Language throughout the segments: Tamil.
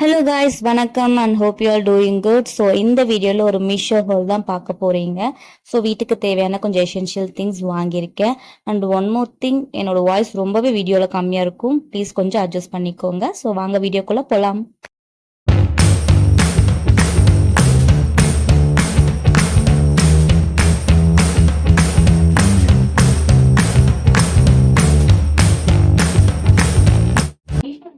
ஹலோ காய்ஸ், வணக்கம் and hope you are doing good. So இந்த வீடியோவில் ஒரு மீஷோ ஹோல் தான் பார்க்க போகிறீங்க. ஸோ வீட்டுக்கு தேவையான கொஞ்சம் எசென்ஷியல் திங்ஸ் வாங்கியிருக்கேன். அண்ட் ஒன் மோர் திங், என்னோட வாய்ஸ் ரொம்பவே வீடியோவில் கம்மியாக இருக்கும், ப்ளீஸ் கொஞ்சம் அட்ஜஸ்ட் பண்ணிக்கோங்க. ஸோ வாங்க வீடியோக்குள்ளே போகலாம்.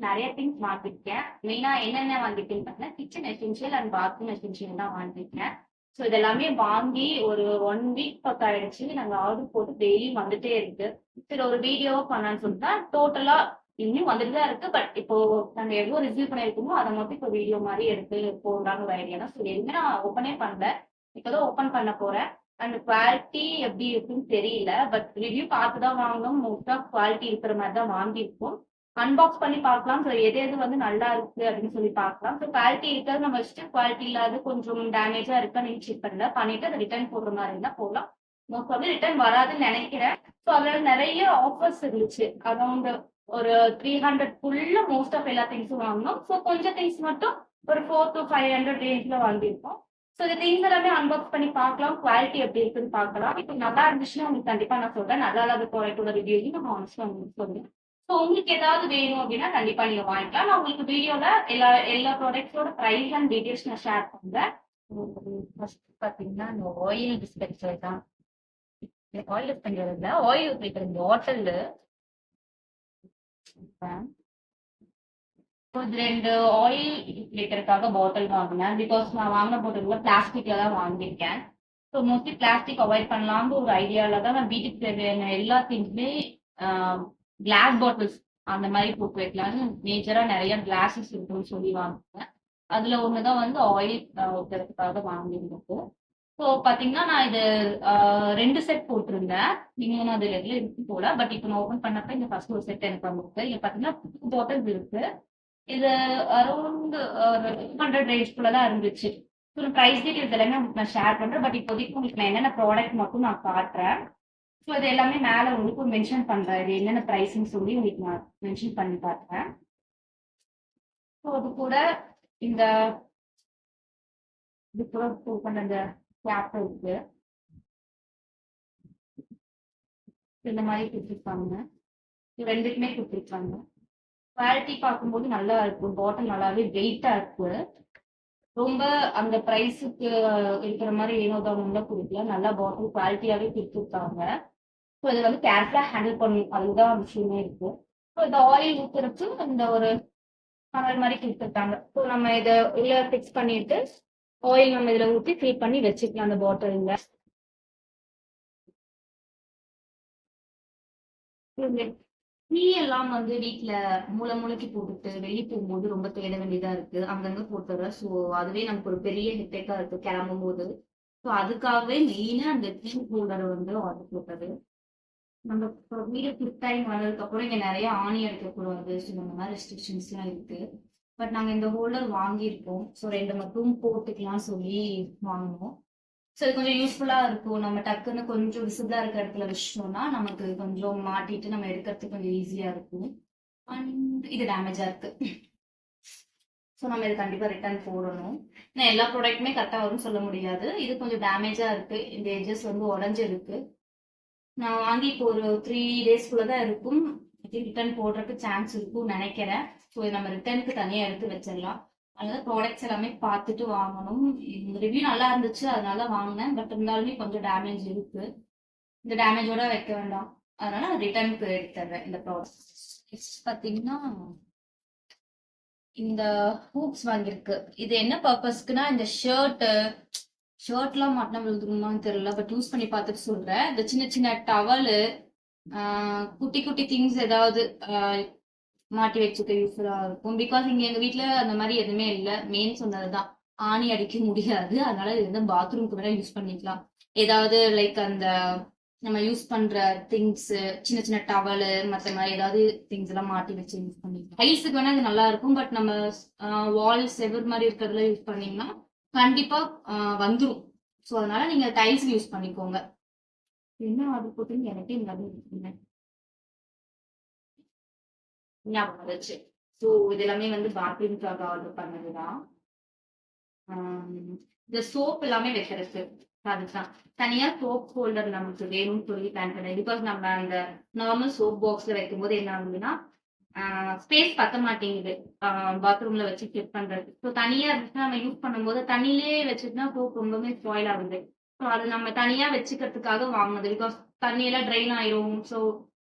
நிறைய திங்ஸ் வாங்கிருக்கேன். மெயினா என்னென்ன வாங்கிருக்கேன்னு பார்த்தீங்கன்னா kitchen essential and bathroom essential தான் வாங்கிருக்கேன். ஸோ இதெல்லாமே வாங்கி ஒரு 1 வீக் பக்கம் ஆயிடுச்சு. நாங்கள் ஆர்டர் போட்டு டெய்லியும் வந்துட்டே இருக்கு. சரி ஒரு வீடியோவா பண்ணலான்னு சொல்லிட்டு டோட்டலா இன்னும் வந்துட்டு தான் இருக்கு. பட் இப்போ நாங்க எவ்வளவு ரிசீவ் பண்ணிருக்கோமோ அதை மட்டும் இப்போ வீடியோ மாதிரி எடுத்து போடலான்னு ஒரு ஐடியா தான். ஸோ எதுவுமே நான் ஓப்பனே பண்ணல, இப்போதான் ஓப்பன் பண்ண போறேன். அண்ட் குவாலிட்டி எப்படி இருக்குன்னு தெரியல, பட் ரிவ்யூ பார்த்து தான் வாங்கணும். மோஸ்டா குவாலிட்டி இருக்கிற மாதிரி தான் வாங்கியிருக்கோம். அன்பாக்ஸ் பண்ணி பார்க்கலாம். ஸோ எது எது வந்து நல்லா இருக்கு அப்படின்னு சொல்லி பார்க்கலாம். ஸோ குவாலிட்டி இருக்கிறது நம்ம வச்சுட்டு குவாலிட்டி இல்லாத கொஞ்சம் டேமேஜா இருக்கா நீங்க செக் பண்ணல பண்ணிட்டு அதை ரிட்டர்ன் போடுற மாதிரி இருந்தா போகலாம். மோஸ்ட் ஆஃப் ரிட்டர்ன் வராதுன்னு நினைக்கிறேன். ஸோ அதுல நிறைய ஆஃபர்ஸ் இருந்துச்சு. அரௌண்ட் ஒரு 300 மோஸ்ட் ஆஃப் எல்லா திங்ஸும் வாங்கணும். ஸோ கொஞ்சம் திங்ஸ் மட்டும் ஒரு 400 to 500 ரேஞ்ச்ல வாங்கியிருக்கோம். ஸோ இந்த திங்ஸ் எல்லாமே அன்பாக்ஸ் பண்ணி பார்க்கலாம், குவாலிட்டி எப்படி இருக்குன்னு பார்க்கலாம். இப்போ நல்லா இருந்துச்சுன்னா உங்களுக்கு கண்டிப்பா நான் சொல்றேன். நல்லா இல்லாத ப்ராடக்டோட ரிவ்யூஸையும் நம்ம ஆனஸ்டா உங்களுக்கு சொல்றேன். ஸோ உங்களுக்கு ஏதாவது வேணும் அப்படின்னா கண்டிப்பா நீங்க வாங்கிக்கலாம். நான் உங்களுக்கு வீடியோல எல்லா எல்லா ப்ராடக்ட்ஸோட ப்ரைஸ் அண்ட் டீடைல்ஸ் நான் ஷேர் பண்றேன். ஃபர்ஸ்ட் பாத்தீங்கன்னா இந்த ஆயில் டிஸ்பென்சர் தான். ஆயில் டிஸ்பென்சர் இல்ல, ஆயில் ஊற்றிக்கிற பாட்டில். இது 2 ஆயில் லிட்டருக்காக பாட்டில் வாங்கினேன். பிகாஸ் நான் வாங்கின பாட்டில் பிளாஸ்டிக்ல தான் வாங்கியிருக்கேன். ஸோ மோஸ்ட்லி பிளாஸ்டிக் அவாய்ட் பண்ணலாம்னு ஒரு ஐடியால தான் நான் வீட்டுக்கு தேவையான எல்லா திங்ஸுமே கிளாஸ் பாட்டில்ஸ் அந்த மாதிரி போட்டு வைக்கலாம்னு மேஜரா நிறைய கிளாஸஸ் இருக்குன்னு சொல்லி வாங்கினேன். அதுல ஒண்ணுதான் வந்து ஆயில் ஊற்றுறதுக்காக வாங்கியிருந்தது. ஸோ பாத்தீங்கன்னா நான் இது 2 செட் போட்டிருந்தேன். நீங்க அது ரெகுலர் இருக்கு போல, பட் இப்போ நான் ஓபன் பண்ணப்ப இந்த ஃபர்ஸ்ட் ஒரு செட் எனக்கு வந்திருக்கு. இங்க பாத்தீங்கன்னா 2 பாட்டில்ஸ் இருக்கு. இது அரௌண்ட் 200 ரேஞ்ச்குள்ளதான் இருந்துச்சு. ப்ரைஸ் டீடைல்ஸ் எல்லாமே உங்களுக்கு நான் ஷேர் பண்றேன். பட் இப்போதைக்கு உங்களுக்கு நான் என்னென்ன ப்ராடக்ட் மட்டும் நான் காட்டுறேன். ஸோ இது எல்லாமே மேல உங்களுக்கு மென்ஷன் பண்றேன். இது என்னென்ன ப்ரைஸ்ன்னு சொல்லி உங்களுக்கு நான் மென்ஷன் பண்ணி காட்டுறேன். ஸோ அது கூட இந்த இது கூட ஓப்பன் அந்த கேப் இருக்கு. இந்த மாதிரி கொடுத்துருக்காங்க. இது ரெண்டுக்குமே கொடுத்துருக்காங்க. குவாலிட்டி பார்க்கும்போது நல்லா இருக்கும். பாட்டில் நல்லாவே வெயிட்டா இருக்கு. ரொம்ப அந்த பிரைஸுக்கு இருக்கிற மாதிரி ஏனோதானம்லாம் கொடுக்கல. நல்லா பாட்டில் குவாலிட்டியாவே கொடுத்துருக்காங்க. ஸோ இதை வந்து கேர்ஃபுல்லா ஹேண்டில் பண்ணணும், அதுதான் விஷயமே இருக்கு. ஸோ இந்த ஆயில் ஊத்துறதுக்கு இந்த ஒரு கனல் மாதிரி கொடுத்துருக்காங்க. ஸோ நம்ம இதை உள்ள ஃபிக்ஸ் பண்ணிட்டு ஆயில் நம்ம இதுல ஊற்றி ஃபில் பண்ணி வச்சுக்கலாம் அந்த பாட்டில்ல. டீ எல்லாம் வந்து வீட்டுல மூளைக்கு போட்டுட்டு வெளியே போகும்போது ரொம்ப தேட வேண்டியதா இருக்கு, அங்கங்க போட்டுற. ஸோ அதுவே நமக்கு ஒரு பெரிய ஹெட்டேக்கா இருக்கு கிளம்பும் போது. ஸோ அதுக்காகவே மெயினா அந்த டீ ஹோல்டரை வந்து ஆர்டர் போட்டது. நம்ம வீடு ஷிஃப்ட் ஆகி வந்ததுக்கு அப்புறம் இங்க நிறைய ஆணி அடிக்கக்கூடாது, ஸோ இந்த மாதிரி ரெஸ்ட்ரிக்ஷன்ஸ் எல்லாம் இருக்கு. பட் நாங்க இந்த ஹோல்டர் வாங்கியிருக்கோம். ஸோ 2 மட்டும் போட்டுக்கலாம் சொல்லி வாங்கினோம். ஸோ இது கொஞ்சம் யூஸ்ஃபுல்லா இருக்கும். நம்ம டக்குன்னு கொஞ்சம் விசிபிளா இருக்க இடத்துல வச்சிட்டோம்னா நமக்கு கொஞ்சம் மாட்டிட்டு நம்ம எடுக்கிறதுக்கு கொஞ்சம் ஈஸியா இருக்கும். அண்ட் இது டேமேஜா இருக்கு. ஸோ நம்ம இது கண்டிப்பா ரிட்டர்ன் போடணும். ஏன்னா எல்லா ப்ராடக்ட்டுமே கரெக்டா வரும்னு சொல்ல முடியாது. இது கொஞ்சம் டேமேஜா இருக்கு. இந்த எட்ஜஸ் வந்து உடஞ்சிருக்கு. நான் வாங்கி இப்போ ஒரு 3 டேஸ்க்குள்ளதான் இருக்கும். ரிட்டர்ன் போடுறதுக்கு சான்ஸ் இருக்கும்னு நினைக்கிறேன். ஸோ நம்ம ரிட்டர்னுக்கு தனியா எடுத்து வச்சிடலாம். அதனால ப்ராடக்ட்ஸ் எல்லாமே பார்த்துட்டு வாங்கணும். ரிவ்யூ நல்லா இருந்துச்சு, அதனால வாங்கினேன். பட் இருந்தாலுமே கொஞ்சம் டேமேஜ் இருக்கு. இந்த டேமேஜோட வைக்க வேண்டாம், அதனால ரிட்டர்னுக்கு எடுத்துறேன் இந்த ப்ராடக்ட். பாத்தீங்கன்னா இந்த ஹூப்ஸ் வாங்கியிருக்கு. இது என்ன பர்பஸ்க்குன்னா இந்த ஷர்ட்லாம் மாட்டினா விழுதுருமான்னு தெரியல, பட் யூஸ் பண்ணி பார்த்துட்டு சொல்றேன். இந்த சின்ன சின்ன டவலு, குட்டி குட்டி திங்ஸ் ஏதாவது மாட்டி வச்சுக்க யூஸ்ஃபுல்லா இருக்கும். பிகாஸ் இங்க எங்க வீட்டுல அந்த மாதிரி எதுவுமே இல்லை. மெயின் சொன்னதுதான், ஆணி அடிக்க முடியாது. அதனால இது வந்து பாத்ரூம்க்கு வேணா யூஸ் பண்ணிக்கலாம். ஏதாவது லைக் அந்த நம்ம யூஸ் பண்ற திங்ஸ், சின்ன சின்ன டவலு மற்ற மாதிரி ஏதாவது திங்ஸ் எல்லாம் மாட்டி வச்சு யூஸ் பண்ணிக்கலாம். டைல்ஸுக்கு வேணா இது நல்லா இருக்கும். பட் நம்ம வால் செவர் மாதிரி இருக்கிறதுல யூஸ் பண்ணீங்கன்னா கண்டிப்பா வந்துடும். ஸோ அதனால நீங்க டைல்ஸ் யூஸ் பண்ணிக்கோங்க. என்ன ஆர்டர் போட்டுன்னு எனக்கு ஞாபகம் வந்துச்சு. ஸோ இது எல்லாமே வந்து பாத்ரூம்க்காக ஆர்டர் பண்ணதுதான். இந்த சோப் எல்லாமே வைக்கிறதுக்கு அதுதான். தனியா சோப் ஹோல்டர் நமக்கு வேணும்னு சொல்லி பிளான் பண்ணேன். பிகாஸ் நம்ம அந்த நார்மல் சோப் பாக்ஸ்ல வைக்கும்போது என்ன ஆகுதுன்னா, ஸ்பேஸ் பத்த மாட்டேங்குது. பாத்ரூம்ல வச்சு ஃபிட் பண்றது. ஸோ தனியா இருந்துச்சுன்னா நம்ம யூஸ் பண்ணும்போது தண்ணியிலேயே வச்சுட்டுனா சோப் ரொம்பவே ஸ்பாயில் ஆகுது. ஸோ அது நம்ம தனியா வச்சுக்கிறதுக்காக வாங்குனது. பிகாஸ் தண்ணியெல்லாம் ட்ரைன் ஆயிரும். ஸோ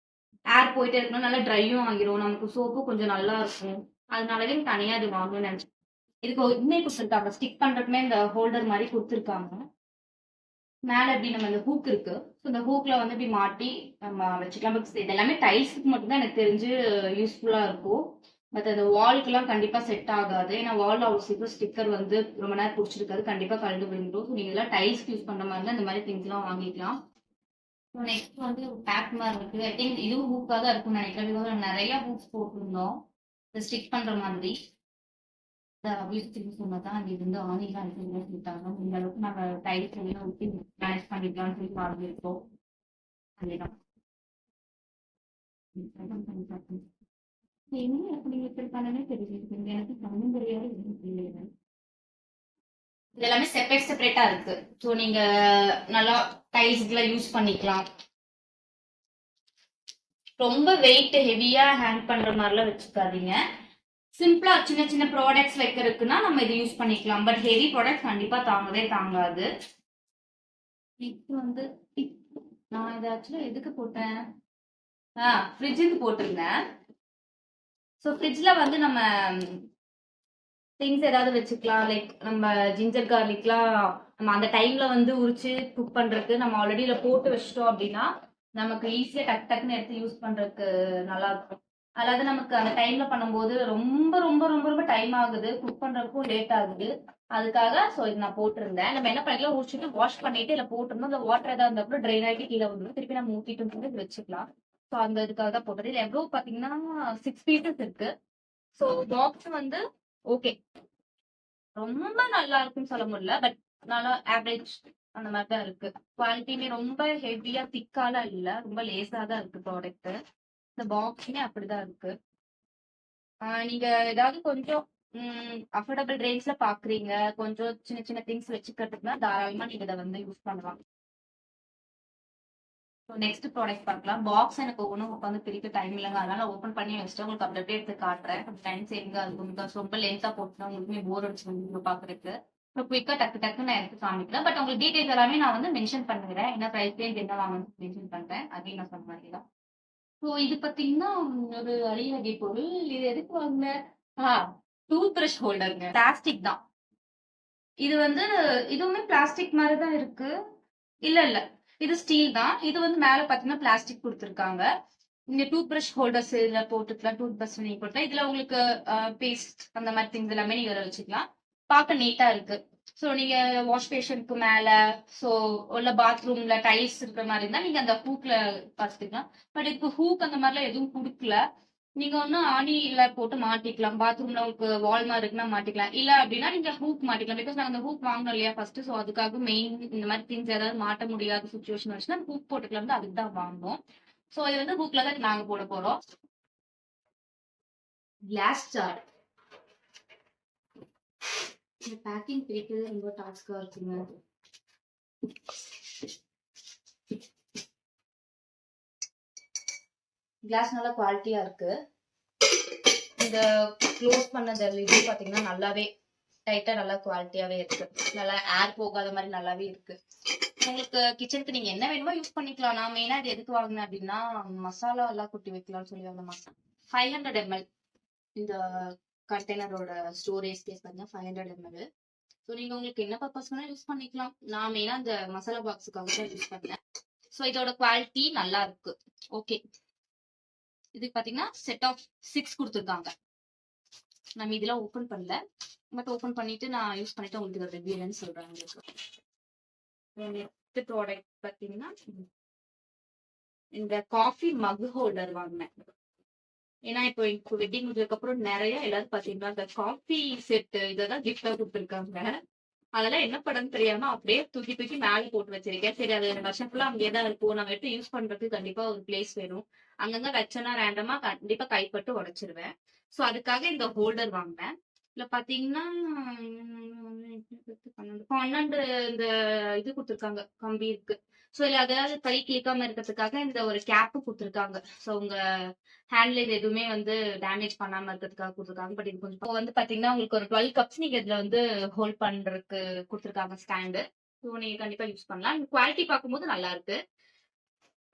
ஏர் போயிட்டே இருக்கணும். நல்லா ட்ரையும் ஆகிரும். நமக்கு சோப்பும் கொஞ்சம் நல்லா இருக்கும். அதனாலவே தனியா இது வாங்கணும்னு நினைச்சேன். இதுக்கு இதுமே குடுத்துருக்காங்க. ஸ்டிக் பண்றதுக்குமே இந்த ஹோல்டர் மாரி குடுத்துருக்காங்க. மேல இப்படி நம்ம இந்த ஹூக் இருக்கு. ஸோ இந்த ஹூக்ல வந்து இப்படி மாட்டி நம்ம வச்சுக்கலாம். பட் இது எல்லாமே டைல்ஸ்க்கு மட்டும் தான் எனக்கு தெரிஞ்சு யூஸ்ஃபுல்லா இருக்கும். பட் அந்த வால்க்குலாம் கண்டிப்பா செட் ஆகாது. ஏன்னா வால்ல அவ்வளோ சீக்கிரம் ஸ்டிக்கர் வந்து ரொம்ப நேரம் புடிச்சிருக்காது. கண்டிப்பா கழண்டு விழுந்துரும். ஸோ நீங்க இதெல்லாம் டைல்ஸ்க்கு யூஸ் பண்ற மாதிரி இருந்தா இந்த மாதிரி திங்ஸ் எல்லாம் வாங்கிக்கலாம். ஸோ நெக்ஸ்ட் வந்து ஒரு பேக் மாதிரி இருக்கு. ஐ திங்க் இதுவும் ஹூக்காக தான் இருக்கும்னு நினைக்கிறேன். பிகாஸ் நிறைய ஹூக்ஸ் போட்டிருந்தோம். இந்த ஸ்டிக் பண்ற மாதிரி. வீட்டுக்கு சொன்னதான் அது வந்து ஆணிலாம் இருக்குன்னு சொல்லிட்டாங்க. இந்த அளவுக்கு நம்ம டைல்ஸ் எல்லாம் ஊற்றி மேனேஜ் பண்ணிக்கலாம்னு சொல்லி வாங்கியிருக்கோம். அதேதான். என்ன எப்படி எப்படி பண்ணனே தெரியல. எனக்கு கண்ணும் தெரியாது எதுவும் தெரியல. இது எல்லாமே செப்பரேட் செப்பரேட்டா இருக்கு. ஸோ நீங்க நல்லா டைல்ஸ்க்குலாம் யூஸ் பண்ணிக்கலாம். ரொம்ப வெயிட் ஹெவியா ஹேங் பண்ற மாதிரிலாம் வச்சுக்காதீங்க. சிம்பிளா சின்ன சின்ன ப்ராடக்ட்ஸ் வைக்கிறதுக்குன்னா நம்ம இது யூஸ் பண்ணிக்கலாம். பட் ஹெவி ப்ராடக்ட் கண்டிப்பா தாங்கவே தாங்காது. இப்போ வந்து நான் இதை ஆக்சுவலா எதுக்கு போட்டேன்? ஃப்ரிட்ஜுக்கு போட்டிருந்தேன். ஸோ ஃப்ரிட்ஜ்ல வந்து நம்ம திங்ஸ் ஏதாவது வச்சுக்கலாம். லைக் நம்ம ஜிஞ்சர் கார்லிக்லாம் நம்ம அந்த டைம்ல வந்து உரிச்சு குக் பண்றதுக்கு நம்ம ஆல்ரெடி இதில் போட்டு வச்சிட்டோம் அப்படின்னா நமக்கு ஈஸியா டக்கு டக்குன்னு எடுத்து யூஸ் பண்றதுக்கு நல்லா இருக்கும். அதாவது நமக்கு அந்த டைம்ல பண்ணும்போது ரொம்ப ரொம்ப ரொம்ப ரொம்ப டைம் ஆகுது. குக் பண்றதுக்கும் லேட் ஆகுது. அதுக்காக ஸோ இது நான் போட்டிருந்தேன். நம்ம என்ன பண்ணிக்கலாம், உரிச்சிட்டு வாஷ் பண்ணிட்டு இதில் போட்டிருந்தோம். அந்த வாட்டர் ஏதாவது இருந்தா கூட ட்ரைன் ஆகிட்டு கீழே வந்துடும். திருப்பி நம்ம ஊற்றிட்டு வந்து இது வச்சுக்கலாம். ஸோ அந்த இதுக்காக தான் போட்டது. இது எவ்வளோ பார்த்தீங்கன்னா 6 பீசஸ் இருக்கு. ஸோ பாக்ஸ் வந்து ஓகே, ரொம்ப நல்லா இருக்குன்னு சொல்ல முடியல. பட் நல்லா ஆவரேஜ் அந்த மாதிரி தான் இருக்கு. குவாலிட்டியுமே ரொம்ப ஹெவியா திக்காலாம் இல்ல, ரொம்ப லேசா தான் இருக்கு ப்ராடக்ட். இந்த பாக்ஸுமே அப்படிதான் இருக்கு. நீங்க ஏதாவது கொஞ்சம் அஃபோர்டபுள் ரேஞ்ச்ல பாக்குறீங்க, கொஞ்சம் சின்ன சின்ன திங்ஸ் வச்சுக்கிறதுக்குன்னா தாராளமா நீங்க இதை வந்து யூஸ் பண்ணலாம். நெக்ஸ்ட் ப்ராடக்ட் பார்க்கலாம். பாக்ஸ் எனக்கு ஒவ்வொன்றும் உட்காந்து பிரிக்க டைம் இல்லைங்க. அதனால ஓப்பன் பண்ணி வச்சுட்டு உங்களுக்கு அப்படியே எடுத்து காட்டுறேன். டைம் சேவிங்கா இருக்கும். பிகாஸ் ரொம்ப லென்த்தா போட்டுனா உங்களுக்குமே போர் அடிச்சு பாக்குறதுக்கு. இப்போ குயிக்கா டக்கு டக்கு நான் எடுத்து காமிக்கிறேன். பட் உங்களுக்கு டீடைல்ஸ் எல்லாமே நான் வந்து மென்ஷன் பண்ணுறேன். என்ன ப்ரைஸ் ரேஞ்ச் என்ன வாங்கணும்னு மென்ஷன் பண்றேன். அதையும் நான் சொன்ன மாதிரி தான். ஸோ இது பார்த்தீங்கன்னா ஒரு அரிய பொருள். இது எதுக்கு வாங்கினேன்? Tooth brush ஹோல்டருங்க. பிளாஸ்டிக் தான் இது. வந்து இதுவுமே பிளாஸ்டிக் மாதிரி தான் இருக்கு. இல்ல இல்ல, இது ஸ்டீல் தான். இது வந்து மேல பாத்தீங்கன்னா பிளாஸ்டிக் கொடுத்துருக்காங்க. இங்க டூத் பிரஷ் ஹோல்டர்ஸ் இதுல போட்டுக்கலாம். டூத் பிரஷ் நீங்க போட்டுக்கலாம். இதுல உங்களுக்கு பேஸ்ட் அந்த மாதிரி திங்ஸ் எல்லாமே நீங்க இதில் வச்சுக்கலாம். பார்க்க நீட்டா இருக்கு. ஸோ நீங்க வாஷ் பேஷனுக்கு மேல ஸோ உள்ள பாத்ரூம்ல டைல்ஸ் இருக்கிற மாதிரி இருந்தா நீங்க அந்த ஹூக்ல வச்சுக்கலாம். பட் இப்போ ஹூக் அந்த மாதிரிலாம் எதுவும் கொடுக்கல. நீங்க ஒன்னும் ஆணியில போட்டு மாட்டிக்கலாம். பாத்ரூம்ல உங்களுக்கு வால் மாதிரி இருக்குன்னா மாட்டிக்கலாம். இல்ல அப்படின்னா நீங்க ஹூக் மாட்டிக்கலாம். பிகாஸ் நாங்க அந்த ஹூக் வாங்கணும் இல்லையா ஃபர்ஸ்ட். ஸோ அதுக்காக மெயின் இந்த மாதிரி திங்ஸ் ஏதாவது மாட்ட முடியாத சுச்சுவேஷன் வச்சுன்னா ஹூக் போட்டுக்கலாம். அதுக்கு தான் வாங்கணும். ஸோ இது வந்து ஹூக்ல தான் நாங்க போட போறோம். Class jar. இந்த பேக்கிங் பிரிக்கிறது ரொம்ப டாஸ்கா இருக்குங்க. கிளாஸ் நல்லா குவாலிட்டியா இருக்கு. இந்த க்ளோஸ் பண்ணது இது பாத்தீங்கன்னா நல்லாவே டைட்டா நல்லா குவாலிட்டியாவே இருக்கு. நல்லா ஏர் போகாத மாதிரி நல்லாவே இருக்கு. உங்களுக்கு கிச்சனுக்கு நீங்க என்ன வேணுமோ யூஸ் பண்ணிக்கலாம். நான் மெயினா இது எதுக்கு வாங்கினேன் அப்படின்னா மசாலா எல்லாம் கொட்டி வைக்கலாம்னு சொல்லி வாங்கின மசாலா 500 ml. இந்த கண்டெய்னரோட ஸ்டோரேஜ் ஸ்பேஸ் பார்த்தீங்கன்னா 500 ml. ஸோ நீங்க உங்களுக்கு என்ன பர்பஸ் வேணா யூஸ் பண்ணிக்கலாம். நான் மெயினா இந்த மசாலா பாக்ஸுக்காக தான் யூஸ் பண்ணேன். ஸோ இதோட குவாலிட்டி நல்லா இருக்கு. ஓகே, இதுக்கு பாத்தீங்கன்னா செட் ஆஃப் 6 கொடுத்துருக்காங்க. நம்ம இதெல்லாம் ஓபன் பண்ணல. பட் ஓபன் பண்ணிட்டு நான் யூஸ் பண்ணிட்டு உங்களுக்கு ரிவ்யூ என்னன்னு சொல்றேன். நெக்ஸ்ட் ப்ராடக்ட் பாத்தீங்கன்னா இந்த காஃபி மக் ஹோல்டர் வாங்கினேன். ஏன்னா இப்போ வெட்டிங் முடிஞ்சதுக்கு அப்புறம் நிறைய எல்லாரும் பாத்தீங்கன்னா இந்த காஃபி செட் இததான் கிஃப்டா கொடுத்துருக்காங்க. அதெல்லாம் என்ன படம்னு தெரியாம அப்படியே தூக்கி தூக்கி மேல போட்டு வச்சிருக்கேன். சரி அது வருஷம் ஃபுல்லா அங்கேயே தான் இருக்கும். நம்ம எடுத்து யூஸ் பண்றதுக்கு கண்டிப்பா ஒரு பிளேஸ் வேணும். அங்கங்க வச்சேன்னா ரேண்டமா கண்டிப்பா கைப்பட்டு உடைச்சிருவேன். சோ அதுக்காக இந்த ஹோல்டர் வாங்கினேன். இதுல பாத்தீங்கன்னா 12 இந்த இது குடுத்துருக்காங்க. கம்பி இருக்கு. சோ இதுல அதாவது கை கிளிக்காம இருக்கிறதுக்காக இந்த ஒரு கேப் குடுத்துருக்காங்க. சோ உங்க ஹேண்ட்ல இது எதுவுமே வந்து டேமேஜ் பண்ணாம இருக்கிறதுக்காக குடுத்துருக்காங்க. பட் இது கொஞ்சம் இப்போ வந்து பாத்தீங்கன்னா உங்களுக்கு ஒரு 12 கப்ஸ் நீங்க இதுல வந்து ஹோல்ட் பண்றதுக்கு குடுத்துருக்காங்க ஸ்டாண்டு. ஸோ நீங்க கண்டிப்பா யூஸ் பண்ணலாம். குவாலிட்டி பார்க்கும்போது நல்லா இருக்கு.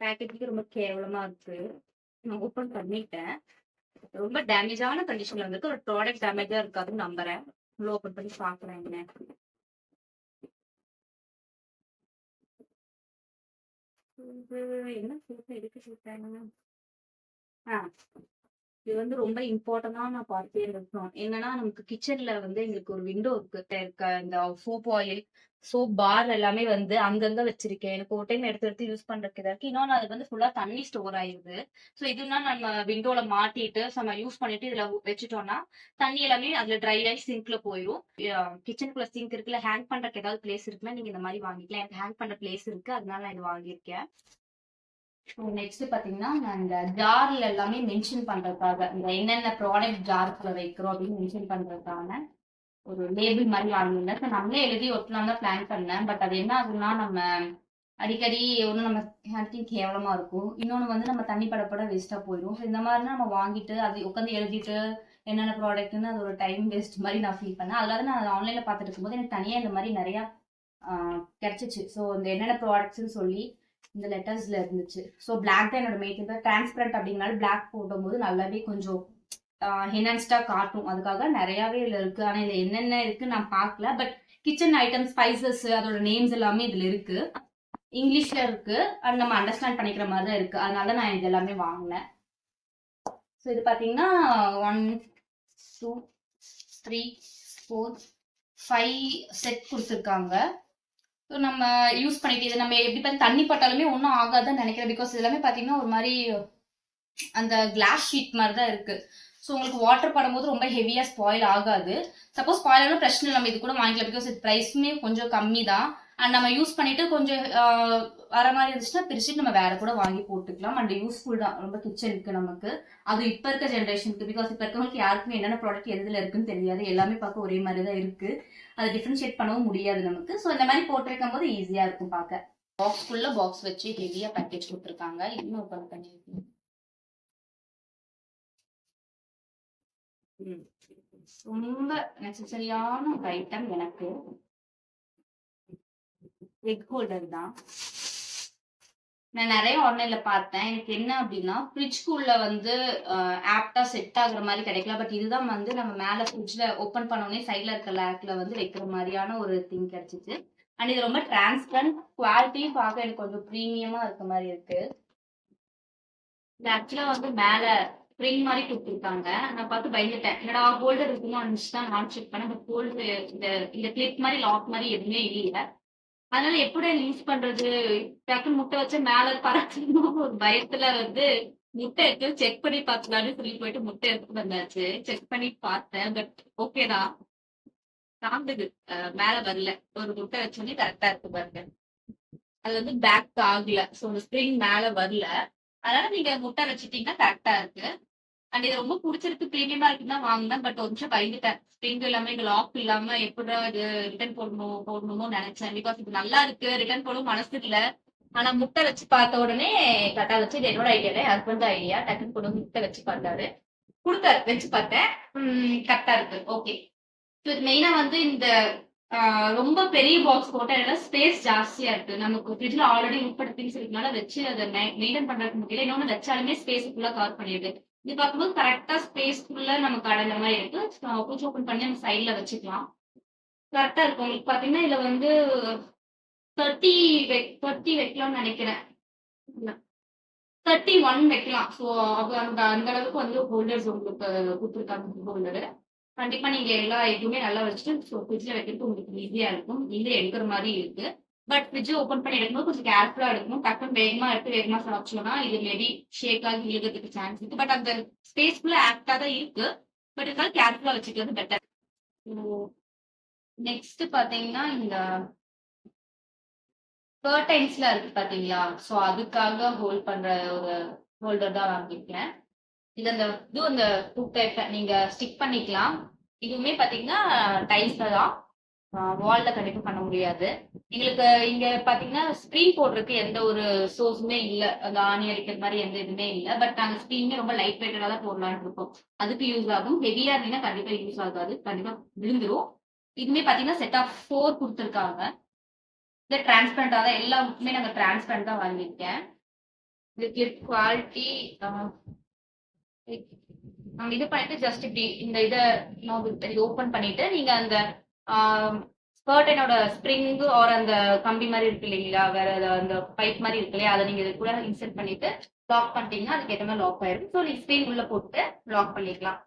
பேக்கேஜிங் ரொம்ப கேவலமா இருக்கு. நான் ஓப்பன் பண்ணிட்டேன். ரொம்ப டேமேஜான கண்டிஷன்ல வந்துருக்கு. ஒரு ப்ராடக்ட் டேமேஜா இருக்காதுன்னு நம்புறேன். உள்ள ஓப்பன் பண்ணி பாக்குறேன் என்ன. இது என்ன போட்டோ எடுக்க சொல்லிட்டாங்க. ஆ இது வந்து ரொம்ப இம்பார்ட்டன்டா நான் பார்த்தே இருக்கோம். என்னன்னா நமக்கு கிச்சன்ல வந்து எங்களுக்கு ஒரு விண்டோ இருக்க இந்த சோப் ஆயில், சோப் பார் எல்லாமே வந்து அங்கங்க வச்சிருக்கேன். எனக்கு ஒரு டைம் எடுத்து எடுத்து யூஸ் பண்றதுக்கு இதா இருக்கு. இன்னொன்னு அது வந்து ஃபுல்லா தண்ணி ஸ்டோர் ஆயிருது. ஸோ இதுன்னா நம்ம விண்டோல மாட்டிட்டு நம்ம யூஸ் பண்ணிட்டு இதுல வச்சுட்டோம்னா தண்ணி எல்லாமே அதுல ட்ரை ஆகி சிங்க்ல போயிடும். கிச்சனுக்குள்ள சிங்க் இருக்குல்ல, ஹேங் பண்றதுக்கு ஏதாவது பிளேஸ் இருக்குன்னா நீங்க இந்த மாதிரி வாங்கிக்கலாம். எனக்கு ஹேங் பண்ற பிளேஸ் இருக்கு, அதனால நான் இது வாங்கியிருக்கேன். நெக்ஸ்ட் பாத்தீங்கன்னா நான் இந்த ஜார்ல எல்லாமே மென்ஷன் பண்றதுக்காக இந்த என்னென்ன ப்ராடக்ட் ஜார்க்குள்ள வைக்கிறோம் அப்படின்னு மென்ஷன் பண்றதுக்கான ஒரு லேபிள் மாதிரி வாங்கியிருந்தேன். ஸோ நம்மளே எழுதி ஒட்டலாம் தான் பிளான் பண்ணேன். பட் அது என்ன ஆகுதுன்னா நம்ம அடிக்கடி ஒன்று நம்ம ஹெல்த்தையும் கேவலமா இருக்கும், இன்னொன்று வந்து நம்ம தண்ணி படப்பட வேஸ்டா போயிடும். ஸோ இந்த மாதிரினா நம்ம வாங்கிட்டு அது உட்காந்து எழுதிட்டு என்னென்ன ப்ராடக்ட்னு அது ஒரு டைம் வேஸ்ட் மாதிரி நான் ஃபீல் பண்ணேன். அதனால நான் ஆன்லைன்ல பார்த்துட்டு இருக்கும்போது எனக்கு தனியாக இந்த மாதிரி நிறைய கிடைச்சிச்சு. ஸோ இந்த என்னென்ன ப்ராடக்ட்ஸ்னு சொல்லி இந்த லெட்டர்ஸ்ல இருந்துச்சு. ஸோ பிளாக் தான் என்னோட மெயின் திங். டிரான்ஸ்பரண்ட் அப்படிங்கனால பிளாக் போடும்போது நல்லாவே கொஞ்சம் என்ஹான்ஸ்டா காட்டும். அதுக்காக நிறையவே இதுல இருக்கு. ஆனா இதுல என்னென்ன இருக்கு நான் பார்க்கல. பட் கிச்சன் ஐட்டம், ஸ்பைசஸ், அதோட நேம்ஸ் எல்லாமே இதுல இருக்கு. இங்கிலீஷ்ல இருக்கு. அது நம்ம அண்டர்ஸ்டாண்ட் பண்ணிக்கிற மாதிரி தான் இருக்கு. அதனால நான் இது எல்லாமே வாங்கினேன். ஸோ இது பாத்தீங்கன்னா 1 2 3 4 5 செட் கொடுத்துருக்காங்க. ஸோ நம்ம யூஸ் பண்ணிட்டு இதை நம்ம எப்படி பார்த்து தண்ணி பட்டாலுமே ஒன்றும் ஆகாதுன்னு நினைக்கிறேன். பிகாஸ் எல்லாமே பார்த்தீங்கன்னா ஒரு மாதிரி அந்த கிளாஸ் ஷீட் மாதிரி தான் இருக்கு. ஸோ உங்களுக்கு வாட்டர் படும்போது ரொம்ப ஹெவியா ஸ்பாயில் ஆகாது. சப்போஸ் ஸ்பாயில் ஆனாலும் பிரச்சனை நம்ம இது கூட வாங்கிக்கலாம். பிகாஸ் இது ப்ரைஸுமே கொஞ்சம் கம்மி தான். அண்ட் நம்ம யூஸ் பண்ணிட்டு கொஞ்சம் வர மாதிரி இருந்துச்சுன்னா பிரிச்சுட்டு நம்ம வேற கூட வாங்கி போட்டுக்கலாம். அண்ட் யூஸ்ஃபுல் தான் ரொம்ப கிச்சனுக்கு நமக்கு. அது இப்ப இருக்க ஜென்ரேஷனுக்கு. பிகாஸ் இப்ப இருக்கவங்களுக்கு யாருக்குமே என்னென்ன ப்ராடக்ட் எதுல இருக்குன்னு தெரியாது. எல்லாமே பார்க்க ஒரே மாதிரி தான் இருக்கு. அதை டிஃபரன்ஷியேட் பண்ணவும் முடியாது நமக்கு. ஸோ இந்த மாதிரி போட்டு வைக்கும் போது ஈஸியா இருக்கும் பார்க்க. பாக்ஸ் ஃபுல்லா பாக்ஸ் வச்சு ஹெவியா பேக்கேஜ் கொடுத்துருக்காங்க. இன்னும் ஓப்பன் பண்ணி ரொம்ப நெசசரியான ஒரு ஐட்டம் எனக்கு எக் ஹோல்டர் தான். நான் நிறைய ஆன்லைன்ல பார்த்தேன். எனக்கு என்ன அப்படின்னா ஃப்ரிட்ஜ்குள்ள வந்து ஆப்டா செட் ஆகுற மாதிரி கிடைக்கல. பட் இதுதான் வந்து நம்ம மேல ஃப்ரிட்ஜ்ல ஓப்பன் பண்ணோடனே சைட்ல இருக்க லேக்ல வந்து வைக்கிற மாதிரியான ஒரு திங் கிடைச்சிச்சு. அண்ட் இது ரொம்ப டிரான்ஸ்பரண்ட், குவாலிட்டியும் பார்க்க எனக்கு கொஞ்சம் ப்ரீமியமா இருக்க மாதிரி இருக்கு. இது ஆக்சுவலா வந்து மேல ஸ்ப்ரிங் மாதிரி கொடுத்துருக்காங்க. நான் பார்த்து பயந்துட்டேன். என்னடா ஹோல்டர் இருக்குன்னு நினைச்சுதான் நான் செக் பண்ணேன். பட் ஹோல்டர் இந்த கிளிப் மாதிரி லாக் மாதிரி எதுவுமே இல்லை. அதனால எப்படி யூஸ் பண்றது, டக்குன்னு முட்டை வச்சு மேல பறக்கணும் ஒரு பயத்துல வந்து முட்டை எடுத்து செக் பண்ணி பார்க்கலான்னு சொல்லி போயிட்டு முட்டை எடுத்து வந்தாச்சு. செக் பண்ணி பார்த்தேன். பட் ஓகே தான், தாங்குது. மேல வரல. ஒரு முட்டை வச்சோடனே கரெக்டா இருக்கு பாருங்க. அது வந்து பேக் ஆகல. ஸோ ஸ்ப்ரிங் மேல வரல. அதனால நீங்க முட்டை வச்சுட்டீங்கன்னா கரெக்டா இருக்கு. அண்ட் இது ரொம்ப பிடிச்சிருக்கு, பிரீமியமா இருக்குன்னு தான் வாங்கினேன். பட் ஒரு நிமிஷம் பயந்துட்டேன். ஸ்ப்ரிங் இல்லாம இங்க லாக் இல்லாம எப்படா இது ரிட்டர்ன் போடணுமோ நினைச்சேன். பிகாஸ் இது நல்லா இருக்கு, ரிட்டர்ன் போடவும் மனசு இல்ல. ஆனா முட்டை வச்சு பார்த்த உடனே கரெக்டா வச்சு. இது என்னோட ஐடியா, ஹஸ்பண்ட் ஐடியா. டக்குன்னு கொண்டு வந்து முட்டை வச்சு பார்த்தாரு, கொடுத்தாரு. வச்சு பார்த்தேன், கரெக்டா இருக்கு. ஓகே. இது மெயினா வந்து இந்த ரொம்ப பெரிய பாக்ஸ் போட்டா ஸ்பேஸ் ஜாஸ்தியா இருக்கு. நமக்கு ஃப்ரிட்ஜ்ல ஆல்ரெடி உட்பட்ட திங்ஸ் இருக்கனால வச்சு அதை மெயின்டைன் பண்றதுக்கு முடியல. இன்னொன்னு வச்சாலுமே ஸ்பேஸ் ஃபுல்லா கவர் பண்ணிடுது. இது பார்க்கும்போது கரெக்டா ஸ்பேஸ் ஃபுல்லா நமக்கு அடங்குற மாதிரி இருக்கு. கொஞ்சம் ஓப்பன் பண்ணி நம்ம சைட்ல வச்சுக்கலாம். கரெக்டா இருக்கும். உங்களுக்கு பாத்தீங்கன்னா இதுல வந்து 30 30 வைக்கலாம்னு நினைக்கிறேன். 31 வைக்கலாம். ஸோ அந்த அந்த அளவுக்கு வந்து ஹோல்டர்ஸ் உங்களுக்கு கொடுத்துருக்காங்க. ஹோல்டரு கண்டிப்பா நீங்க எல்லா இதுவுமே நல்லா வச்சுட்டு ஃப்ரிட்ஜ்ல வைக்கிறது உங்களுக்கு ஈஸியா இருக்கும். நீங்களே எடுக்கிற மாதிரி இருக்கு. பட் ஃப்ரிட்ஜ் ஓப்பன் பண்ணி எடுக்கும்போது கொஞ்சம் கேர்ஃபுல்லா எடுக்கணும். டக்குன்னு வேகமா எடுத்து வேகமா சாப்பிச்சோம்னா இது மேபி ஷேக் ஆகி விழுகிறதுக்கு சான்ஸ் இருக்கு. பட் அந்த ஸ்பேஸ்க்குள்ள ஆக்டா தான் இருக்கு. பட் இருந்தாலும் கேர்ஃபுல்லா வச்சுக்கிறது பெட்டர். நெக்ஸ்ட் பாத்தீங்கன்னா இந்த கர்டைன்ஸ்ல இருக்கு பாத்தீங்களா, சோ அதுக்காக ஹோல்ட் பண்ற ஒரு ஹோல்டர் தான் வாங்கியிருக்கேன். இது அந்த இந்த ஹூக் டைப் நீங்க ஸ்டிக் பண்ணிக்கலாம். இதுவுமே பாத்தீங்கன்னா டைல்ஸ்ல தான், வால்ல கண்டிப்பா பண்ண முடியாது. எங்களுக்கு இங்க பாத்தீங்கன்னா ஸ்கிரீன் போடுறதுக்கு எந்த ஒரு சோர்ஸுமே இல்ல, அந்த ஆணி அடிக்கிற மாதிரி எந்த இதுவுமே இல்ல. பட் நாங்க ஸ்கிரீனுமே ரொம்ப லைட் வெயிட்டடா தான் போடலாம்னு இருக்கோம். அதுக்கு யூஸ் ஆகும். ஹெவியா இருந்தீங்கன்னா கண்டிப்பா யூஸ் ஆகாது, கண்டிப்பா விழுந்துரும். இதுமே பாத்தீங்கன்னா செட் ஆஃப் 4 கொடுத்துருக்காங்க. இது டிரான்ஸ்பரண்டா தான், எல்லா புக்குமே நாங்க டிரான்ஸ்பரண்ட் தான் வாங்கியிருக்கேன். இது கிளிப் குவாலிட்டி இது பண்ணிட்டு ஜஸ்ட் இப்படி இந்த இதை ஓபன் பண்ணிட்டு நீங்க அந்த ஸ்கர்டனோட ஸ்ப்ரிங் ஆர் அந்த கம்பி மாதிரி இருக்கு இல்லைங்களா, வேற அந்த பைப் மாதிரி இருக்கு இல்லையா, அதை நீங்க இது கூட இன்சர்ட் பண்ணிட்டு லாக் பண்ணிட்டீங்கன்னா அதுக்கு ஏற்ற மாதிரி லாக் ஆயிடும். ஸோ நீங்க ஸ்க்ரீன் உள்ள போட்டு லாக் பண்ணிக்கலாம்.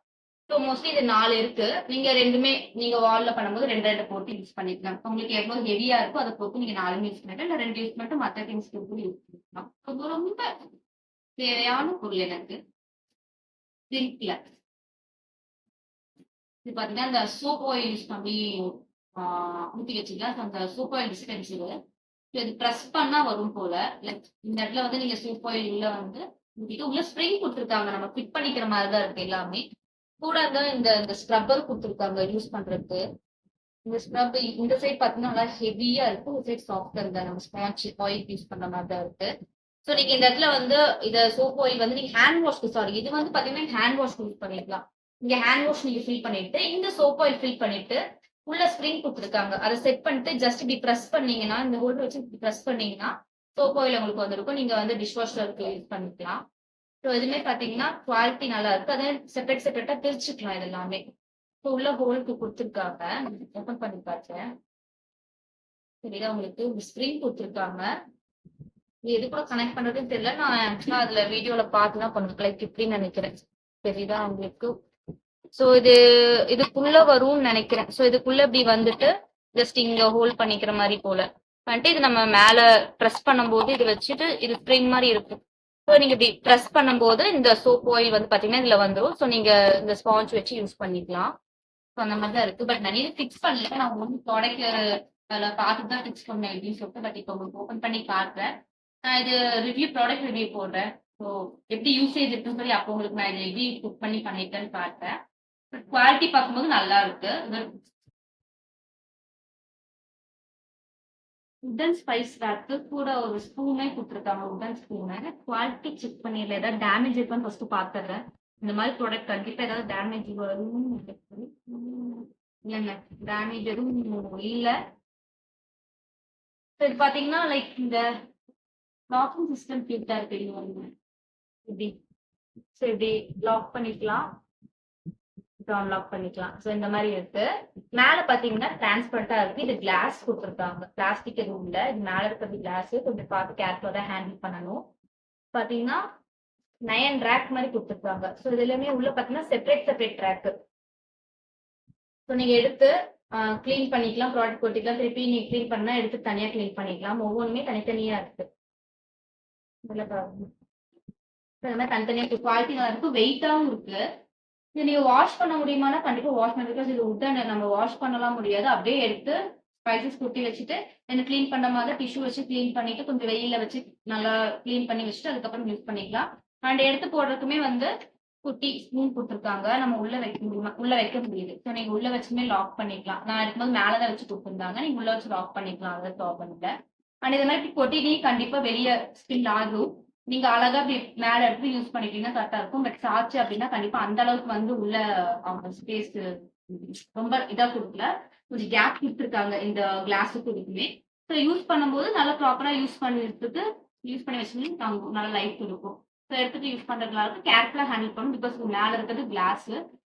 ஸோ மோஸ்ட்லி இது 4 இருக்கு. நீங்க ரெண்டுமே நீங்க வால்ல பண்ணும்போது ரெண்டு ரெண்டு போட்டு யூஸ் பண்ணிக்கலாம். உங்களுக்கு எவ்வளவு ஹெவியா இருக்கோ அதை பொறுத்து நீங்க 4 யூஸ் பண்ணிட்டு இல்லை 2 யூஸ் பண்ணிட்டு மற்ற திங்ஸ் யூஸ் பண்ணிக்கலாம். ரொம்ப தேவையான பொருள் எனக்கு சில்க்ல இது பாத்தீங்கன்னா இந்த சோப் ஆயில் யூஸ் பண்ணி ஊத்தி வச்சுக்கலாம். அந்த சோப் ஆயில் டிஸ்பென்சர் இது ப்ரெஸ் பண்ணா வரும் போல. லைக் இந்த இடத்துல வந்து நீங்க சோப் ஆயில் உள்ள வந்து ஊத்திட்டு உள்ள ஸ்ப்ரிங் கொடுத்துருக்காங்க, நம்ம ஃபிட் பண்ணிக்கிற மாதிரி தான் இருக்கு எல்லாமே. கூட தான் இந்த ஸ்க்ரப்பர் கொடுத்துருக்காங்க யூஸ் பண்றதுக்கு. இந்த ஸ்க்ரப் இந்த சைட் பாத்தீங்கன்னா நல்லா ஹெவியா இருக்கு, ஒரு சைட் சாஃப்டா இருந்தா நம்ம ஸ்பான்ச் ஆயில் யூஸ் பண்ண மாதிரி தான் இருக்கு. ஸோ நீங்க இந்த இடத்துல வந்து இத சோப் ஆயில் வந்து நீங்க ஹேண்ட் வாஷ்க்கு, சாரி இது வந்து பாத்தீங்கன்னா ஹேண்ட் வாஷ் யூஸ் பண்ணிக்கலாம். இங்க ஹேண்ட் வாஷ் நீங்க ஃபில் பண்ணிட்டு இந்த சோப் ஆயில் ஃபில் பண்ணிட்டு உள்ள ஸ்ப்ரிங் கொடுத்துருக்காங்க, அதை செட் பண்ணிட்டு ஜஸ்ட் இப்படி ப்ரெஸ் பண்ணீங்கன்னா, இந்த ஹோல்டர் வச்சு இப்படி ப்ரெஸ் பண்ணீங்கன்னா சோப் ஆயில் உங்களுக்கு வந்திருக்கும். நீங்க வந்து டிஷ் வாஷருக்கு யூஸ் பண்ணிக்கலாம். ஸோ இதுமே பாத்தீங்கன்னா குவாலிட்டி நல்லா இருக்கு. அதை செப்பரேட்டா பிரிச்சுக்கலாம் இது எல்லாமே. ஸோ உள்ள ஹோலுக்கு கொடுத்துருக்காங்க, ஓபன் பண்ணி பார்த்தேன். சரிதான், உங்களுக்கு ஸ்ப்ரிங் கொடுத்துருக்காங்க. இது எது கூட கனெக்ட் பண்றதுன்னு தெரியல. நான் ஆக்சுவலா அதுல வீடியோல பார்த்துதான் பண்ணுவேன், லைக் இப்படின்னு நினைக்கிறேன். சரிதா உங்களுக்கு. சோ இதுக்குள்ள வரும்னு நினைக்கிறேன். சோ இதுக்குள்ள இப்படி வந்துட்டு ஜஸ்ட் இங்க ஹோல்ட் பண்ணிக்கிற மாதிரி போல வந்துட்டு இது நம்ம மேல ப்ரெஸ் பண்ணும்போது இது வச்சுட்டு இது ஸ்ப்ரிங் மாதிரி இருக்கும். ஸோ நீங்க இப்படி ப்ரெஸ் பண்ணும்போது இந்த சோப் ஆயில் வந்து பாத்தீங்கன்னா இதுல வந்துடும். ஸோ நீங்க இந்த ஸ்பாஞ்ச் வச்சு யூஸ் பண்ணிக்கலாம். ஸோ அந்த மாதிரி தான் இருக்கு. பட் நிறைய ஃபிக்ஸ் பண்ணல, நான் ஒன்று ப்ராடக்ட் அதில் பார்த்துட்டு தான் ஃபிக்ஸ் பண்ணேன் அப்படின்னு சொல்லிட்டு. பட் இப்போ உங்களுக்கு ஓப்பன் பண்ணி காட்டுறேன். நான் இது ப்ராடக்ட் ரிவ்யூ போடுறேன். ஸோ எப்படி யூசேஜ் இருக்குன்னு சொல்லி அப்போ உங்களுக்கு நான் இதை எப்படி குக் பண்ணி பண்ணிட்டேன்னு காட்டுறேன். குவாலிட்டி பார்க்கும்போது நல்லா இருக்கு. உடன் ஸ்பைஸ் ரேக்கு கூட ஒரு ஸ்பூனே கொடுத்துருக்காங்க, உடன் ஸ்பூனு. குவாலிட்டி செக் பண்ணிடல, ஏதாவது டேமேஜ் இருக்கான்னு ஃபர்ஸ்ட் பாத்துறேன். இந்த மாதிரி ப்ராடக்ட் கண்டிப்பா ஏதாவது டேமேஜ் வரும் இல்லைங்க, டேமேஜ் எதுவும் இல்லை. இது பாத்தீங்கன்னா லைக் இந்த லாக்கிங் சிஸ்டம் ஃபிட்டா இருக்கு. இப்படி இப்படி லாக் பண்ணிக்கலாம், லாக் பண்ணிக்கலாம். ஸோ இந்த மாதிரி இருக்கு. மேல பாத்தீங்கன்னா டிரான்ஸ்பரண்டா இருக்கு. இது கிளாஸ் கொடுத்துருக்காங்க, பிளாஸ்டிக் எதுவும் இல்ல. இது மேல இருக்கிறது கிளாஸ், கொஞ்சம் பார்த்து கேர்ஃபுல்லா தான் ஹேண்டில் பண்ணணும். பாத்தீங்கன்னா 9 ரேக் மாதிரி கொடுத்துருக்காங்க. ஸோ இது எல்லாமே உள்ள பாத்தீங்கன்னா செப்பரேட் ரேக்கு. ஸோ நீங்க எடுத்து கிளீன் பண்ணிக்கலாம், ப்ராடக்ட் போட்டுக்கலாம். திருப்பி நீங்க கிளீன் பண்ணா எடுத்து தனியா கிளீன் பண்ணிக்கலாம். ஒவ்வொன்றுமே தனித்தனியா இருக்கு. இந்த மாதிரி தனித்தனியா குவாலிட்டி நல்லா இருக்கு, வெயிட்டாவும் இருக்கு. இது நீங்க வாஷ் பண்ண முடியுமானா கண்டிப்பா வாஷ் பண்ண, பிகாஸ் இது உட்டன் நம்ம வாஷ் பண்ணலாம் முடியாது. அப்படியே எடுத்து ஸ்பைசஸ் குட்டி வச்சுட்டு என்ன கிளீன் பண்ண மாதிரி டிஷ்யூ வச்சு கிளீன் பண்ணிட்டு கொஞ்சம் வெயில வச்சு நல்லா கிளீன் பண்ணி வச்சுட்டு அதுக்கப்புறம் யூஸ் பண்ணிக்கலாம். அண்ட் எடுத்து போடுறதுக்குமே வந்து குட்டி ஸ்பூன் கொடுத்துருக்காங்க, நம்ம உள்ள வைக்க முடியுமா, உள்ள வைக்க முடியுது. ஸோ நீங்க உள்ள வச்சுமே லாக் பண்ணிக்கலாம். நான் எடுக்கும்போது மேலதான் வச்சு கொடுத்துருந்தாங்க, நீங்க உள்ள வச்சு லாக் பண்ணிக்கலாம், அதை ப்ராப்ளம் இல்லை. அண்ட் இது மாதிரி கொட்டினி கண்டிப்பா வெளியே ஸ்பில் ஆகும். நீங்க அழகா மேல எடுத்து யூஸ் பண்ணிட்டீங்கன்னா கரெக்டா இருக்கும். பட் சாச்சு அப்படின்னா கண்டிப்பா அந்த அளவுக்கு வந்து உள்ள அவங்க ஸ்பேஸ் ரொம்ப இதா கொடுக்கல, கொஞ்சம் கேப் கொடுத்துருக்காங்க இந்த கிளாஸுக்கு இருக்குமே. ஸோ யூஸ் பண்ணும்போது நல்லா ப்ராப்பரா யூஸ் பண்ணி வச்சுட்டு நல்லா லைஃப் இருக்கும். ஸோ எடுத்துட்டு யூஸ் பண்றதுல இருக்கு, கேர்ஃபுல்லா ஹேண்டில் பண்ணும். பிகாஸ் மேல இருக்கிறது கிளாஸ்.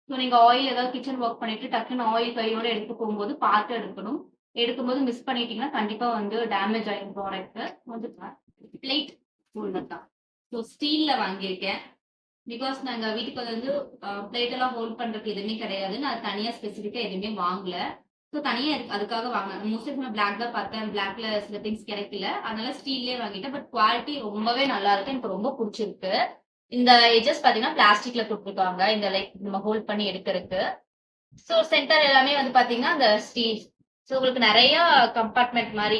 ஸோ நீங்க ஆயில் ஏதாவது கிச்சன் ஒர்க் பண்ணிட்டு டக்குன்னு ஆயில் கையோட எடுத்து போகும்போது பார்த்து எடுக்கணும். எடுக்கும்போது மிஸ் பண்ணிட்டீங்கன்னா கண்டிப்பா வந்து டேமேஜ் ஆயிடும் ப்ராடக்ட். வந்து பிளேட் ஹோல்டர் தான், ஸோ ஸ்டீல்ல வாங்கியிருக்கேன். பிகாஸ் நாங்க வீட்டுக்கு வந்து பிளேட் எல்லாம் ஹோல்ட் பண்றதுக்கு எதுவுமே கிடையாது, நான் தனியா ஸ்பெசிஃபிக்கா எதுவுமே வாங்கல. ஸோ தனியா அதுக்காக வாங்கினேன். மோஸ்ட்லி நான் பிளாக் தான் பார்த்தேன், பிளாக்ல சில திங்ஸ் கிடைக்கல, அதனால ஸ்டீல்லே வாங்கிட்டேன். பட் குவாலிட்டி ரொம்பவே நல்லா இருக்கு, எனக்கு ரொம்ப பிடிச்சிருக்கு. இந்த எஜஸ் பாத்தீங்கன்னா பிளாஸ்டிக்ல கொடுத்துருக்காங்க, இந்த லைக் நம்ம ஹோல்ட் பண்ணி எடுக்கிறதுக்கு. ஸோ சென்டர் எல்லாமே வந்து பாத்தீங்கன்னா அந்த ஸ்டீல் ஸோ உங்களுக்கு நிறைய கம்பார்ட்மெண்ட் மாதிரி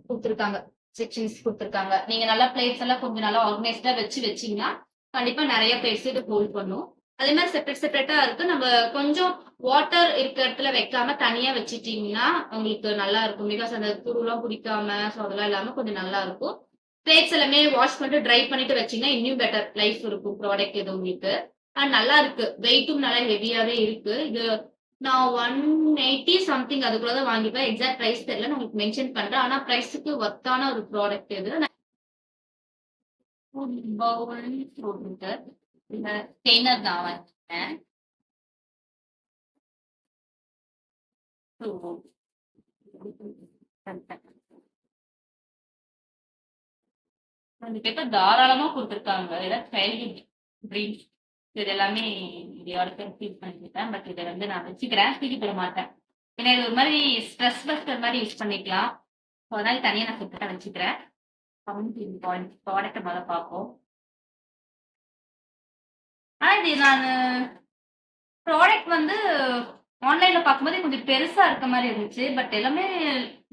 கொடுத்துருக்காங்க, செக்ஷன்ஸ் கொடுத்துருக்காங்க. நீங்க நல்லா பிளேட்ஸ் எல்லாம் கொஞ்சம் நல்லா ஆர்கனைஸ்டா வச்சீங்கன்னா கண்டிப்பா நிறைய பிளேட்ஸ் இது ஹோல்ட் பண்ணும். அதே மாதிரி செப்பரேட்டா இருக்கு. நம்ம கொஞ்சம் வாட்டர் இருக்க இடத்துல வைக்காம தனியா வச்சுட்டீங்கன்னா உங்களுக்கு நல்லா இருக்கும். பிகாஸ் அந்த துருலாம் பிடிக்காம ஸோ அதெல்லாம் இல்லாம கொஞ்சம் நல்லா இருக்கும். பிளேட்ஸ் எல்லாமே வாஷ் பண்ணிட்டு ட்ரை பண்ணிட்டு வச்சீங்கன்னா இன்னும் பெட்டர் லைஃப் இருக்கும் ப்ராடக்ட் இது உங்களுக்கு. அண்ட் நல்லா இருக்கு, வெயிட்டும் நல்லா ஹெவியாவே இருக்கு. இது நான் 180 சம்திங் அதுக்குள்ளதான் வாங்கிப்பேன். எக்ஸாக்ட் பிரைஸ் தெரியல, நான் உங்களுக்கு மென்ஷன் பண்றேன். ஆனா பிரைஸுக்கு ஒர்த்தான ஒரு ப்ராடக்ட் இது. போட்டிருக்கு. இந்த ஸ்டெய்னர் தான் வாங்கிட்டேன். அந்த பேப்பர் தாராளமா கொடுத்துருக்காங்க. ஏதாவது சைல்ட்ஹுட் ட்ரீம்ஸ் இது எல்லாமே இதோட ஃபீல் பண்ணிக்கிட்டேன். பட் இதை வந்து நான் வச்சுக்கிறேன், தூக்கி போட மாட்டேன். ஏன்னா இது ஒரு மாதிரி ஸ்ட்ரெஸ் பஸ்டர் மாதிரி யூஸ் பண்ணிக்கலாம். ஸோ அதனால தனியாக நான் கொடுத்துட்டா வச்சுக்கிறேன். ப்ராடக்ட் மேலே பார்ப்போம். ஆனா இது நான் ப்ராடக்ட் வந்து ஆன்லைன்ல பார்க்கும்போது கொஞ்சம் பெருசா இருக்க மாதிரி இருந்துச்சு. பட் எல்லாமே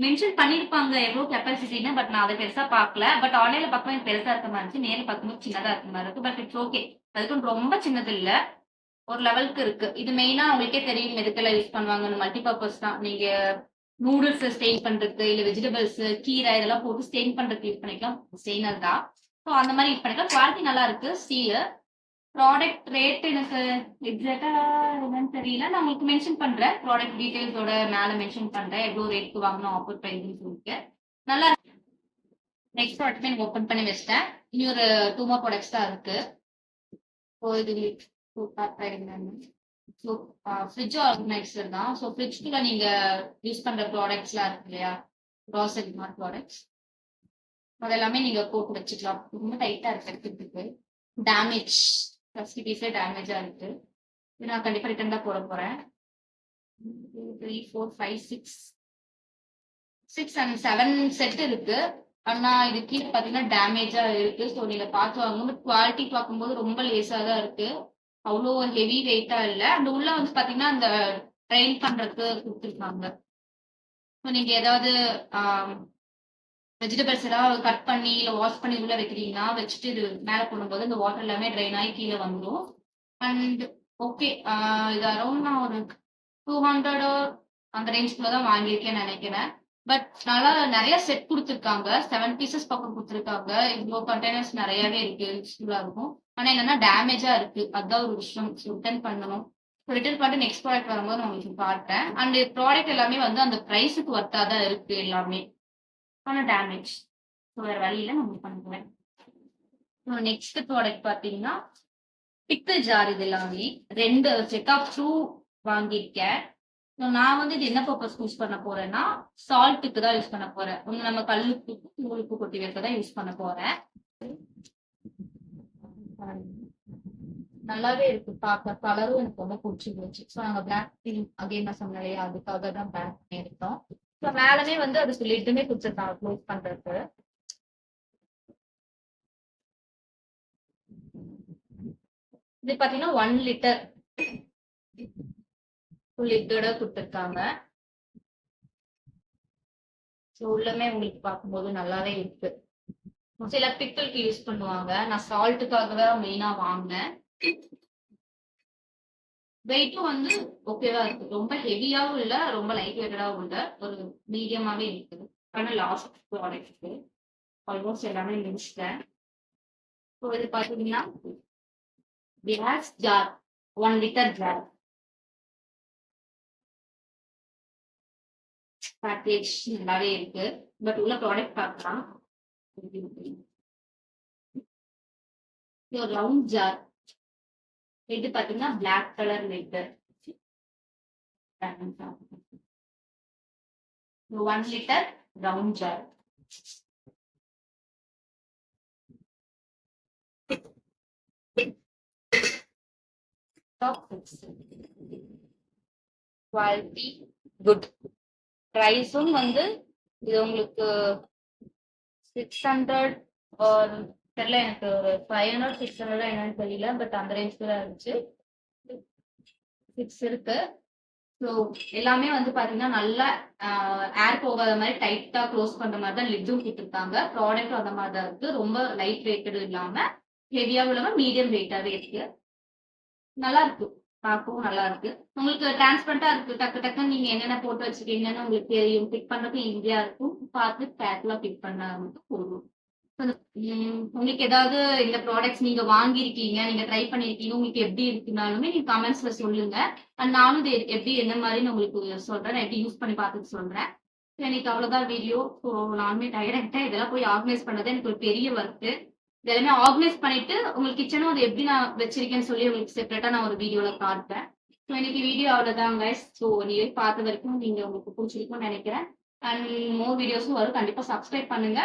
மென்ஷன் பண்ணிருப்பாங்க எவ்வளவு கெப்பாசிட்டின்னு. பட் நான் அதை பெருசா பார்க்கல. பட் ஆன்லைன்ல பார்க்கும்போது பெருசா இருக்க மாதிரி இருந்துச்சு, நேரில் பார்க்கும்போது சின்னதா இருக்க மாதிரி இருக்கு. பட் இட்ஸ் ஓகே, அதுக்கும் ரொம்ப சின்னது இல்ல, ஒரு லெவலுக்கு இருக்கு. இது மெயினா உங்களுக்கே தெரியும் எதுக்கெல்லாம் யூஸ் பண்ணுவாங்கன்னு. மல்டிபர்பஸ் தான். நீங்க நூடுல்ஸ் ஸ்டெயின் பண்றதுக்கு, இல்ல வெஜிடபிள்ஸ் கீரை இதெல்லாம் போட்டு ஸ்டெயின் பண்றதுக்கு யூஸ் பண்ணிக்கலாம். ஸ்டெயினர் தான். ஸோ அந்த மாதிரி யூஸ் பண்ணிக்கலாம். குவாலிட்டி நல்லா இருக்கு. ஸ்டீல் ப்ராடக்ட் ரேட் எனக்கு எக்ஸாக்டா என்னன்னு தெரியல. நான் உங்களுக்கு மென்ஷன் பண்றேன், ப்ராடக்ட் டீடைல்ஸோட மேல மென்ஷன் பண்றேன் எவ்வளவு ரேட்க்கு வாங்கணும், ஆஃபர் பிரைஸ்ன்னு சொல்லிட்டு. நல்லா நெக்ஸ்ட் ப்ராடக்ட் எனக்கு ஓப்பன் பண்ணி வச்சிட்டேன். இனி ஒரு 2 more ப்ராடக்ட்ஸ் தான் இருக்கு. ஸோ ஃப்ரிட்ஜ் ஆர்கனைசர் தான். ஸோ ஃப்ரிட்ஜ்குள்ள நீங்க யூஸ் பண்ற ப்ராடக்ட்ஸ்லாம் இருக்கு இல்லையா, க்ராசரி ப்ராடக்ட்ஸ் அதெல்லாமே நீங்க போட்டு வச்சுக்கலாம். ரொம்ப டைட்டா இருக்கு எடுக்கிறதுக்கு. டேமேஜ் ஃபர்ஸ்ட் பீஸே டேமேஜா இருக்கு. இது நான் கண்டிப்பா ரிட்டர்ன் தான் போட போறேன். 2 3 4 5 6 and 7 செட் இருக்கு. ஆனா இது கீழே பாத்தீங்கன்னா டேமேஜா இருக்கு. ஸோ நீங்க பார்த்து வாங்கும்போது குவாலிட்டி பார்க்கும்போது ரொம்ப லேசா தான் இருக்கு, அவ்வளோ ஹெவி வெயிட்டா இல்ல. அந்த உள்ள வந்து பாத்தீங்கன்னா அந்த ட்ரைன் பண்றதுக்கு கொடுத்துருக்காங்க. ஸோ நீங்க ஏதாவது வெஜிடபிள்ஸ் ஏதாவது கட் பண்ணி இல்லை வாஷ் பண்ணி உள்ள வைக்கிறீங்கன்னா வச்சுட்டு இது மேலே போடும்போது இந்த வாட்டர் எல்லாமே ட்ரைன் ஆகி கீழே வந்துடும். அண்ட் ஓகே, இது அரௌண்ட் நான் ஒரு 200 அந்த ரேஞ்சுக்குள்ள தான் வாங்கியிருக்கேன்னு நினைக்கிறேன். பட் நல்லா நிறைய செட் கொடுத்துருக்காங்க. 7 பீசஸ் பக்கம் கொடுத்துருக்காங்க. இவ்வளோ கண்டெய்னர்ஸ் நிறையவே இருக்கு, யூஸ்ஃபுல்லா இருக்கும். ஆனா என்னன்னா டேமேஜா இருக்கு, அதுதான் ஒரு விஷயம். ரிட்டர்ன் பண்ணணும். ரிட்டர்ன் பண்ணிட்டு நெக்ஸ்ட் ப்ராடக்ட் வரும்போது நான் உங்களுக்கு காட்டுறேன். அண்ட் ப்ராடக்ட் எல்லாமே வந்து அந்த ப்ரைஸுக்கு ஒர்த்தா தான் இருக்கு எல்லாமே. ஆனா டேமேஜ், ஸோ வேற வழியில நம்ம பண்ணுவேன். நெக்ஸ்ட் ப்ராடக்ட் பாத்தீங்கன்னா பிக்கிள் ஜார். இது எல்லாமே 2 செட் ஆஃப் 2 வாங்கியிருக்கேன். நான் வந்து இது என்ன பர்பஸ் யூஸ் பண்ண போறேன்னா சால்ட்டுக்கு தான் யூஸ் பண்ண போறேன். ஒன்று நம்ம கல்லுப்பு உப்பு கொட்டி வைக்க தான் யூஸ் பண்ண போறேன். நல்லாவே இருக்கு பார்க்க, கலரும் எனக்கு ரொம்ப பிடிச்சிருந்துச்சு. ஸோ நாங்கள் பிளாக் டீ அகைன் நான் சொன்னேன், அதுக்காக தான் பேக் பண்ணியிருக்கோம். ஸோ மேலமே வந்து அதுக்கு லிட்டுமே கொடுத்துருக்காங்க க்ளோஸ் பண்றதுக்கு. இது பாத்தீங்கன்னா 1 லிட்டர் லிட்டோட கொடுத்துருக்காங்க. ஸோ உள்ளமே உங்களுக்கு பார்க்கும்போது நல்லாவே இருக்கு. சில பிக்கிளுக்கு யூஸ் பண்ணுவாங்க, நான் சால்ட்டுக்காக தான் மெயினா வாங்கினேன். வெயிட்டும் வந்து ஓகேவா இருக்கு, ரொம்ப ஹெவியாவும் இல்ல, ரொம்ப லைட் வெயிட்டடாவும் இல்ல, ஒரு மீடியமாவே இருக்குது. ஆனா லாஸ்ட் ப்ராடக்ட்க்கு ஆல்மோஸ்ட் எல்லாமே முடிச்சிட்டேன். ஸோ இது பாத்தீங்கன்னா glass jar, 1 litre jar. Package நல்லாவே இருக்கு. பட் உள்ள ப்ராடக்ட் பார்க்கலாம். ரவுண்ட் ஜார் இது பாத்தீங்கன்னா black colour lid. 1 litre round jar. Quality good. பிரைஸும் வந்து இது உங்களுக்கு 600 தெரியல, எனக்கு ஒரு 500 600 என்னன்னு தெரியல. பட் அந்த ரேஞ்சுக்கு தான் இருந்துச்சு. 6 இருக்கு. ஸோ எல்லாமே வந்து பாத்தீங்கன்னா நல்லா ஏர் போகாத மாதிரி டைட்டா க்ளோஸ் பண்ற மாதிரி தான் லிட்டும் கொடுத்துருக்காங்க. ப்ராடக்ட் அந்த மாதிரி தான் இருக்கு. ரொம்ப லைட் வெயிட்டடும் இல்லாம ஹெவியாவும் இல்லாம மீடியம் வெயிட்டாவே இருக்கு. நல்லா இருக்கு. பார்க்கவும் நல்லா இருக்கு. உங்களுக்கு டிரான்ஸ்பரண்டா இருக்கு. டக்கு டக்குன்னு நீங்க என்னென்ன போட்டு வச்சிருக்கீங்கன்னு உங்களுக்கு தெரியும். பிக் பண்றதுக்கு ஈஸியா இருக்கும். பார்த்து கேர்ஃபுல்லா பிக் பண்ணா மட்டும் போதும். உங்களுக்கு ஏதாவது இந்த ப்ராடக்ட்ஸ் நீங்க வாங்கியிருக்கீங்க, நீங்க ட்ரை பண்ணியிருக்கீங்க, உங்களுக்கு எப்படி இருக்குனாலுமே நீங்க கமெண்ட்ஸ்ல சொல்லுங்க. அண்ட் நானும் இது எப்படி என்ன மாதிரின்னு உங்களுக்கு சொல்றேன். நான் எப்படி யூஸ் பண்ணி பார்த்துட்டு சொல்றேன். எனக்கு அவ்வளவுதான் வீடியோ. ஸோ நானுமே டயர்ட் ஆயிட்டேன். இதெல்லாம் போய் ஆர்கனைஸ் பண்ணது எனக்கு ஒரு பெரிய ஒர்க். இதெல்லாமே ஆர்கனைஸ் பண்ணிட்டு உங்களுக்கு கிச்சனும் அது எப்படி நான் வச்சிருக்கேன்னு சொல்லி உங்களுக்கு செப்பரேட்டா நான் ஒரு வீடியோல காட்டுறேன். ஸோ இன்னைக்கு வீடியோ அவ்வளவுதான் கைஸ். ஸோ நீங்க பார்த்த வரைக்கும் நீங்க உங்களுக்கு பிடிச்சிருக்கும்னு நினைக்கிறேன். அண்ட் மோர் வீடியோஸும் வரும். கண்டிப்பா சப்ஸ்கிரைப் பண்ணுங்க.